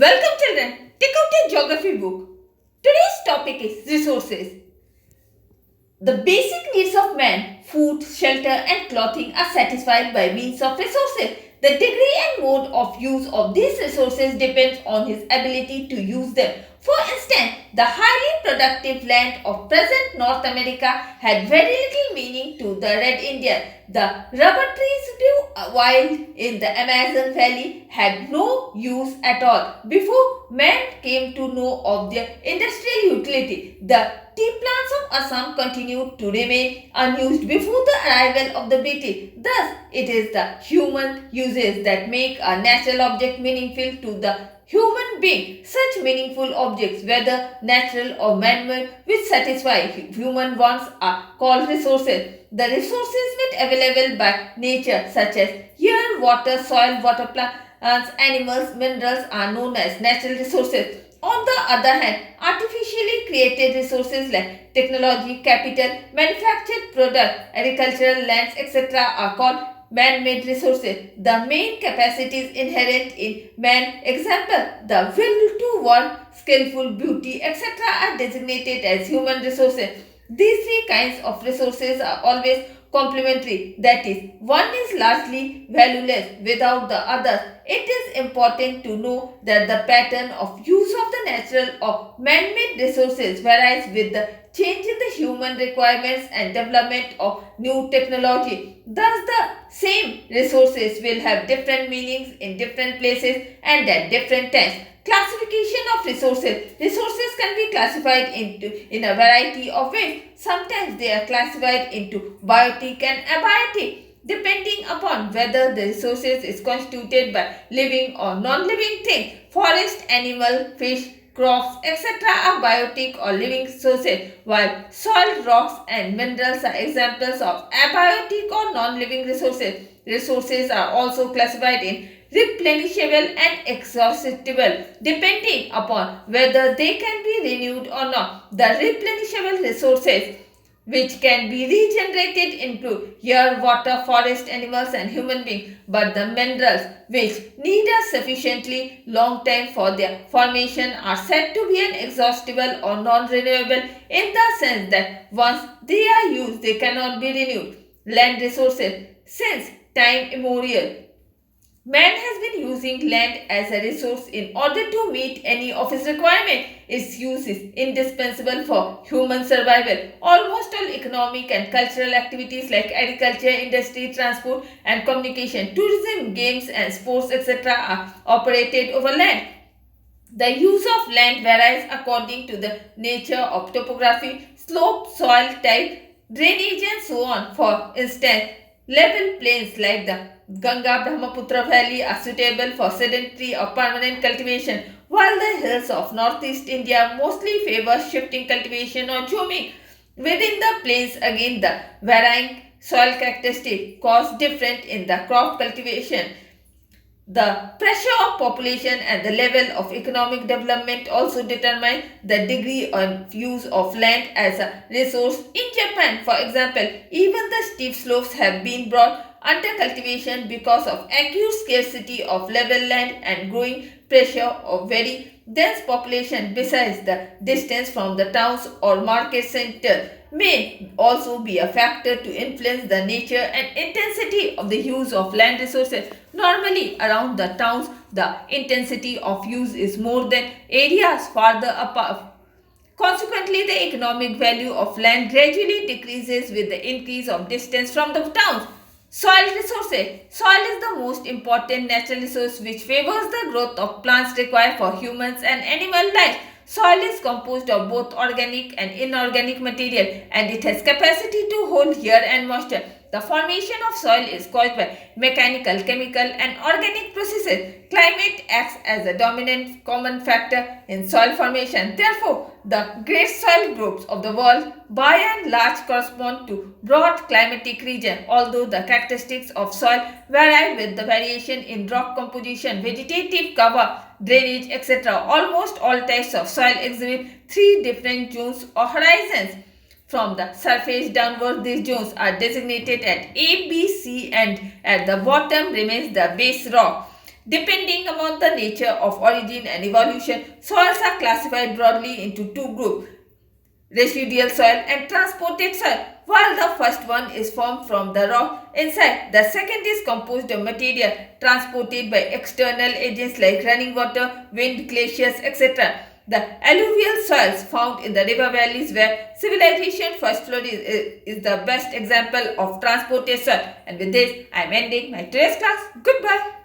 Welcome children, take out your geography book. Today's topic is resources. The basic needs of man, food, shelter and clothing are satisfied by means of resources. The degree and mode of use of these resources depends on his ability to use them. For instance, the highly productive land of present North America had very little meaning to the Red Indian. The rubber trees grew wild in the Amazon Valley had no use at all before man came to know of their industrial utility. The tea plants of Assam continued to remain unused before the arrival of the British. Thus, it is the human uses that make a natural object meaningful to the human being. Such meaningful objects, whether natural or man-made, which satisfy human wants are called resources. The resources made available by nature, such as air, water, soil, water plants, animals, minerals, are known as natural resources. On the other hand, artificially created resources like technology, capital, manufactured products, agricultural lands, etc. are called man-made resources. The main capacities inherent in man, example, the will to work, skillful, beauty, etc. are designated as human resources. These three kinds of resources are always complementary, that is, one is largely valueless without the other. It is important to know that the pattern of use of the natural or man-made resources varies with the change in the human requirements and development of new technology. Thus, the same resources will have different meanings in different places and at different times. Classification of resources. Resources can be classified in a variety of ways. Sometimes they are classified into biotic and abiotic, depending upon whether the resources is constituted by living or non-living things. Forest, animal, fish, crops, etc. are biotic or living sources, while soil, rocks and minerals are examples of abiotic or non-living resources. Resources are also classified in replenishable and exhaustible, depending upon whether they can be renewed or not. The replenishable resources which can be regenerated include air, water, forest, animals and human beings, but the minerals which need a sufficiently long time for their formation are said to be inexhaustible or non-renewable in the sense that once they are used they cannot be renewed. Land resources. Since time immemorial, man has been using land as a resource in order to meet any of his requirements. Its use is indispensable for human survival. Almost all economic and cultural activities like agriculture, industry, transport and communication, tourism, games and sports, etc. are operated over land. The use of land varies according to the nature of topography, slope, soil type, drainage and so on. For instance, level plains like the Ganga Brahmaputra Valley are suitable for sedentary or permanent cultivation, while the hills of northeast India mostly favor shifting cultivation or zooming. Within the plains, again, the varying soil characteristics cause different in the crop cultivation. The pressure of population and the level of economic development also determine the degree of use of land as a resource. In Japan, for example, even the steep slopes have been brought under cultivation because of acute scarcity of level land and growing pressure of very dense population. Besides, the distance from the towns or market center may also be a factor to influence the nature and intensity of the use of land resources. Normally, around the towns, the intensity of use is more than areas farther apart. Consequently, the economic value of land gradually decreases with the increase of distance from the towns. Soil resources. Soil is the most important natural resource which favors the growth of plants required for humans and animal life. Soil is composed of both organic and inorganic material and it has capacity to hold air and moisture. The formation of soil is caused by mechanical, chemical and organic processes. Climate acts as a dominant common factor in soil formation. Therefore, the great soil groups of the world by and large correspond to broad climatic region. Although the characteristics of soil vary with the variation in rock composition, vegetative cover, drainage, etc., almost all types of soil exhibit three different zones or horizons. From the surface downward, these zones are designated at A, B, C and at the bottom remains the base rock. Depending upon the nature of origin and evolution, soils are classified broadly into two groups: residual soil and transported soil. While the first one is formed from the rock inside, the second is composed of material transported by external agents like running water, wind, glaciers, etc. The alluvial soils found in the river valleys where civilization first flowed is the best example of transported soil. And with this, I am ending my today's class. Goodbye.